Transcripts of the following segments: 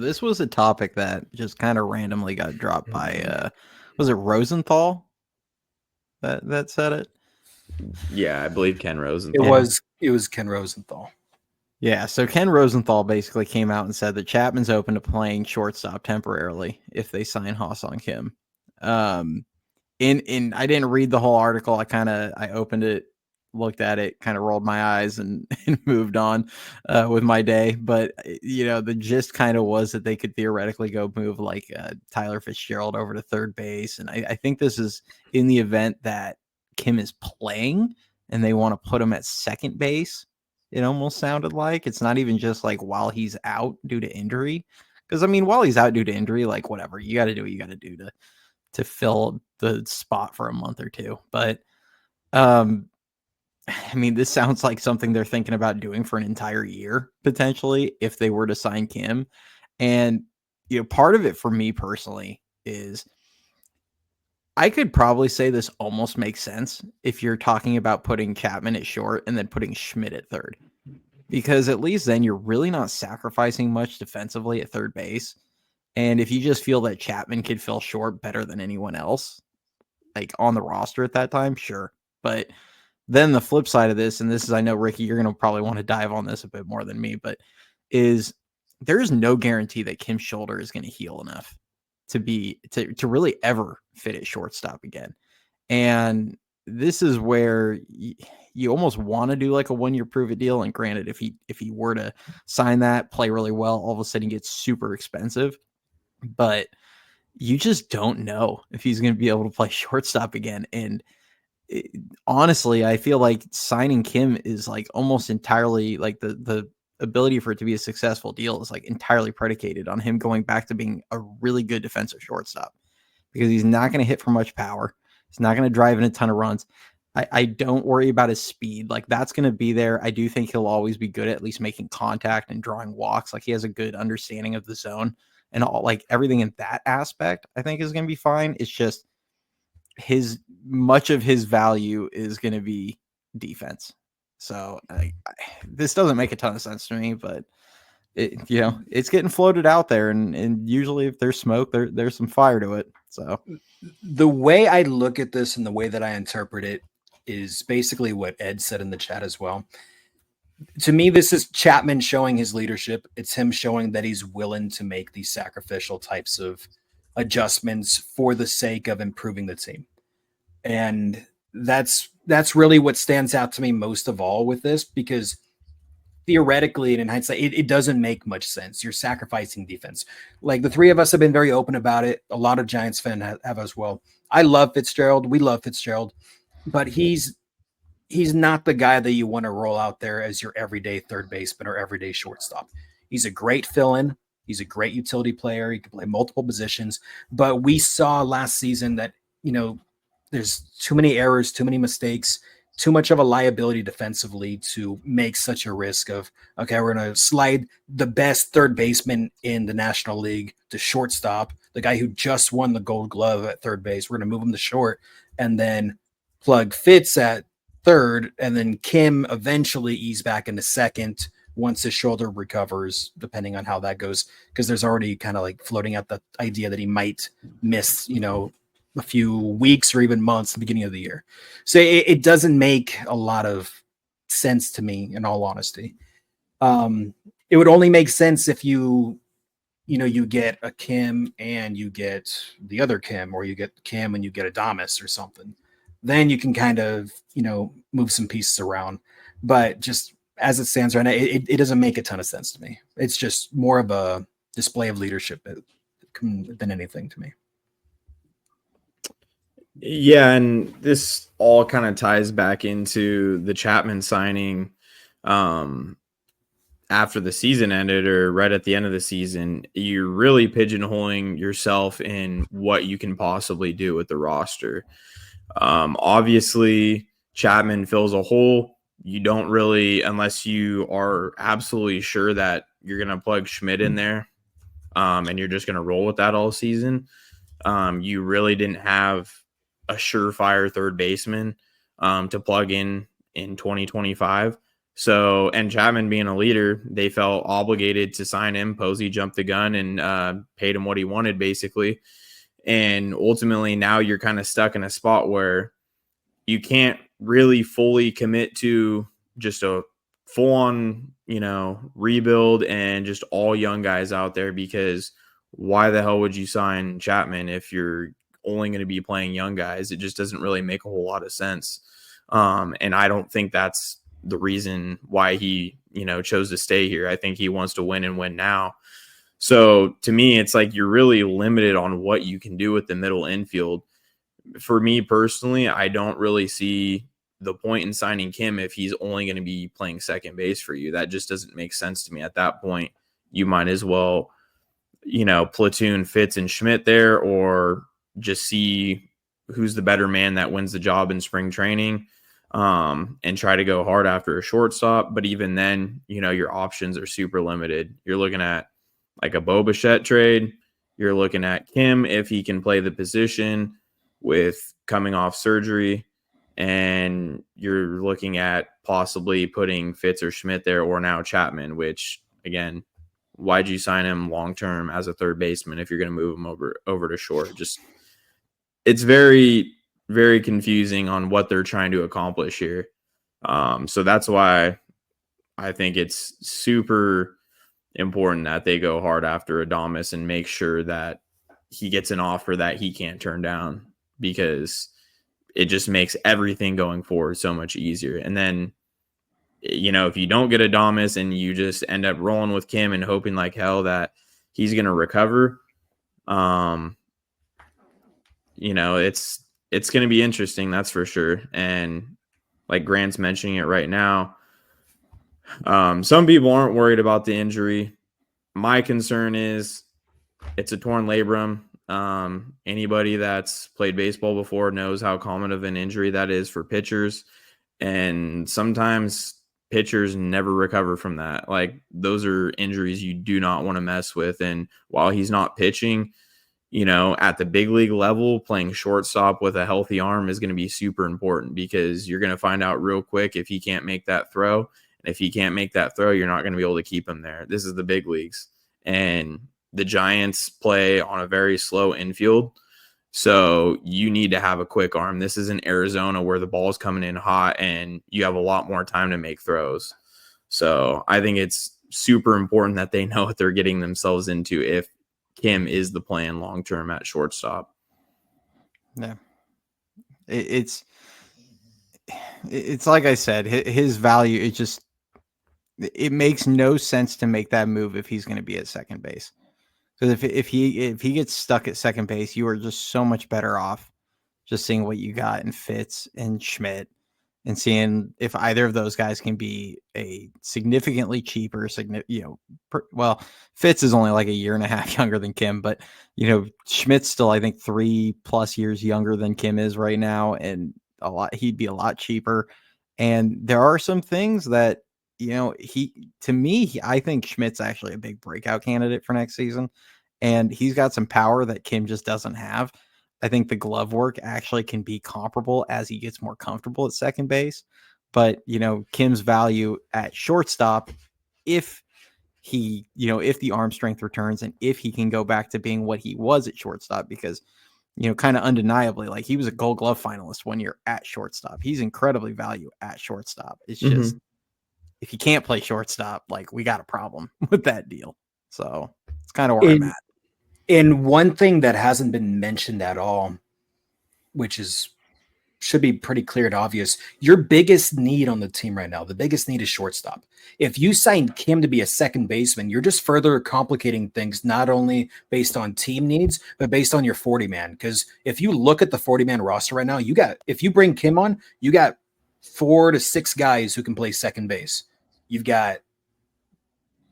This was a topic that just kind of randomly got dropped by was it Rosenthal that said it? Yeah, I believe Ken It Yeah. Rosenthal. was it was Ken Rosenthal. Yeah, so Ken Rosenthal basically came out and said that Chapman's open to playing shortstop temporarily if they sign Ha-Seong Kim. Um in I didn't read the whole article. I opened it, looked at it, kind of rolled my eyes and, and moved on with my day. But the gist kind of was that they could theoretically go move like Tyler Fitzgerald over to third base, and I think this is in the event that Kim is playing and they want to put him at second base. It almost sounded like it's not even just like while he's out due to injury. Because I mean, while he's out due to injury, like whatever, you got to do what you got to do to fill the spot for a month or two. But I mean, this sounds like something they're thinking about doing for an entire year potentially if they were to sign Kim. And part of it for me personally is I could probably say this almost makes sense if you're talking about putting Chapman at short and then putting Schmidt at third. Because at least then you're really not sacrificing much defensively at third base. And if you just feel that Chapman could fill short better than anyone else, like on the roster at that time, sure. But then the flip side of this, and this is, I know, Ricky, you're going to probably want to dive on this a bit more than me, but is there is no guarantee that Kim's shoulder is going to heal enough to really ever fit at shortstop again. And this is where you almost want to do like a 1-year prove it deal. And granted, if he were to sign that, play really well, all of a sudden gets super expensive. But you just don't know if he's going to be able to play shortstop again. And honestly, I feel like signing Kim is like almost entirely like the ability for it to be a successful deal is like entirely predicated on him going back to being a really good defensive shortstop, because he's not going to hit for much power. He's not going to drive in a ton of runs. I don't worry about his speed. Like that's going to be there. I do think he'll always be good at least making contact and drawing walks. Like he has a good understanding of the zone and all, like everything in that aspect, I think is going to be fine. It's just much of his value is going to be defense. So this doesn't make a ton of sense to me, but it's getting floated out there, and usually if there's smoke, there's some fire to it. So The way I look at this and the way that I interpret it is basically what Ed said in the chat as well. To me, this is Chapman showing his leadership. It's him showing that he's willing to make these sacrificial types of adjustments for the sake of improving the team. And that's really what stands out to me most of all with this, because theoretically and in hindsight, it doesn't make much sense. You're sacrificing defense. Like the three of us have been very open about it. A lot of Giants fans have as well. I love Fitzgerald. We love Fitzgerald, but he's not the guy that you want to roll out there as your everyday third baseman or everyday shortstop. He's a great fill-in. He's a great utility player. He can play multiple positions. But we saw last season that, there's too many errors, too many mistakes, too much of a liability defensively to make such a risk of, okay, we're going to slide the best third baseman in the National League to shortstop, the guy who just won the Gold Glove at third base. We're going to move him to short and then plug Fitz at third, and then Kim eventually ease back into second once his shoulder recovers, depending on how that goes, because there's already kind of like floating out the idea that he might miss, a few weeks or even months at the beginning of the year. So it doesn't make a lot of sense to me, in all honesty. It would only make sense if you get a Kim and you get the other Kim, or you get Kim and you get Adamas or something. Then you can kind of, move some pieces around. But just as it stands right now, it doesn't make a ton of sense to me. It's just more of a display of leadership than anything to me. Yeah, and this all kind of ties back into the Chapman signing after the season ended, or right at the end of the season. You're really pigeonholing yourself in what you can possibly do with the roster. Obviously, Chapman fills a hole. You don't really, unless you are absolutely sure that you're going to plug Schmidt in there and you're just going to roll with that all season. You really didn't have a surefire third baseman to plug in 2025. So, and Chapman being a leader, they felt obligated to sign him. Posey jumped the gun and paid him what he wanted, basically. And ultimately, now you're kind of stuck in a spot where you can't really fully commit to just a full on, rebuild and just all young guys out there, because why the hell would you sign Chapman if you're only going to be playing young guys? It just doesn't really make a whole lot of sense. And I don't think that's the reason why he, chose to stay here. I think he wants to win and win now. So to me, it's like you're really limited on what you can do with the middle infield. For me personally, I don't really see the point in signing Kim if he's only going to be playing second base for you. That just doesn't make sense to me. At that point, you might as well, platoon Fitz and Schmidt there, or just see who's the better man that wins the job in spring training, and try to go hard after a shortstop. But even then, your options are super limited. You're looking at like a Bo Bichette trade. You're looking at Kim if he can play the position with coming off surgery. And you're looking at possibly putting Fitz or Schmidt there, or now Chapman, which, again, why'd you sign him long-term as a third baseman if you're going to move him over to short? Just, it's very, very confusing on what they're trying to accomplish here. So that's why I think it's super important that they go hard after Adames and make sure that he gets an offer that he can't turn down, because it just makes everything going forward so much easier. And then, if you don't get Adames and you just end up rolling with Kim and hoping like hell that he's going to recover, it's going to be interesting. That's for sure. And like Grant's mentioning it right now, some people aren't worried about the injury. My concern is it's a torn labrum. Anybody that's played baseball before knows how common of an injury that is for pitchers. And sometimes pitchers never recover from that. Like, those are injuries you do not want to mess with. And while he's not pitching, at the big league level, playing shortstop with a healthy arm is going to be super important, because you're going to find out real quick if he can't make that throw. And if he can't make that throw, you're not going to be able to keep him there. This is the big leagues. And the Giants play on a very slow infield. So you need to have a quick arm. This is in Arizona where the ball's coming in hot and you have a lot more time to make throws. So I think it's super important that they know what they're getting themselves into if Kim is the plan long-term at shortstop. Yeah. It's like I said, his value, it makes no sense to make that move if he's going to be at second base. Because if he gets stuck at second base, you are just so much better off just seeing what you got in Fitz and Schmidt, and seeing if either of those guys can be a significantly cheaper, Fitz is only like a year and a half younger than Kim, but Schmidt's still, I think, 3+ years younger than Kim is right now, and he'd be a lot cheaper. And there are some things that, I think Schmidt's actually a big breakout candidate for next season, and he's got some power that Kim just doesn't have. I think the glove work actually can be comparable as he gets more comfortable at second base. But, Kim's value at shortstop, if if the arm strength returns and if he can go back to being what he was at shortstop, because, kind of undeniably, like, he was a Gold Glove finalist 1 year at shortstop. He's incredibly valuable at shortstop. It's just, if you can't play shortstop, like, we got a problem with that deal. So it's kind of where I'm at. And one thing that hasn't been mentioned at all, which should be pretty clear and obvious, your biggest need on the team right now, the biggest need is shortstop. If you sign Kim to be a second baseman, you're just further complicating things, not only based on team needs, but based on your 40-man. Because if you look at the 40-man roster right now, if you bring Kim on, you got 4 to 6 guys who can play second base. You've got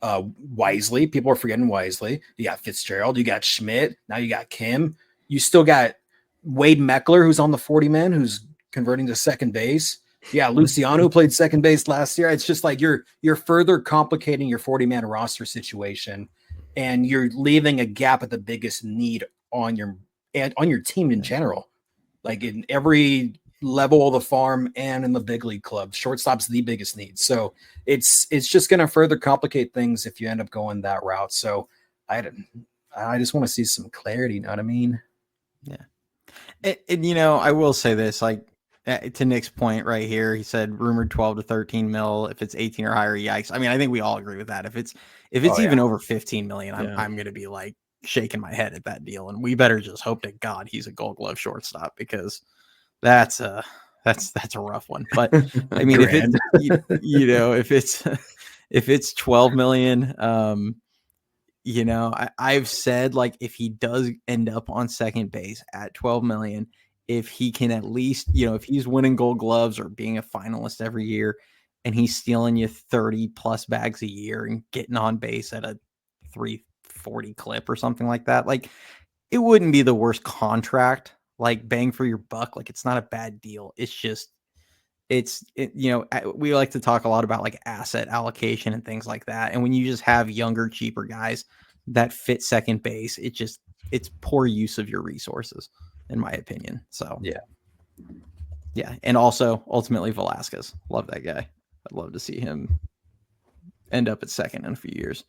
Wisely. People are forgetting Wisely. You got Fitzgerald. You got Schmidt. Now you got Kim. You still got Wade Meckler, who's on the 40-man, who's converting to second base. Yeah, Luciano, who played second base last year. It's just like you're further complicating your 40-man roster situation, and you're leaving a gap at the biggest need on your team in general. Like, in every level of the farm and in the big league club. Shortstop's the biggest need. So it's just going to further complicate things if you end up going that route. So I just want to see some clarity. You know what I mean? Yeah. And you know, I will say this, like to Nick's point right here, he said rumored 12 to 13 mil. If it's 18 or higher, yikes. I mean, I think we all agree with that. If it's even over 15 million, I'm going to be like shaking my head at that deal. And we better just hope to God he's a Gold Glove shortstop, because that's a rough one. But I mean, if it's, you know, if it's 12 million, you know, I've said, like, if he does end up on second base at 12 million, if he can at least, you know, if he's winning Gold Gloves or being a finalist every year and he's stealing you 30 plus bags a year and getting on base at a 340 clip or something like that, like, it wouldn't be the worst contract, like bang for your buck. Like, it's not a bad deal. It's just, you know, we like to talk a lot about like asset allocation and things like that. And when you just have younger, cheaper guys that fit second base, it's poor use of your resources, in my opinion. So yeah. And also ultimately Velasquez, love that guy. I'd love to see him end up at second in a few years.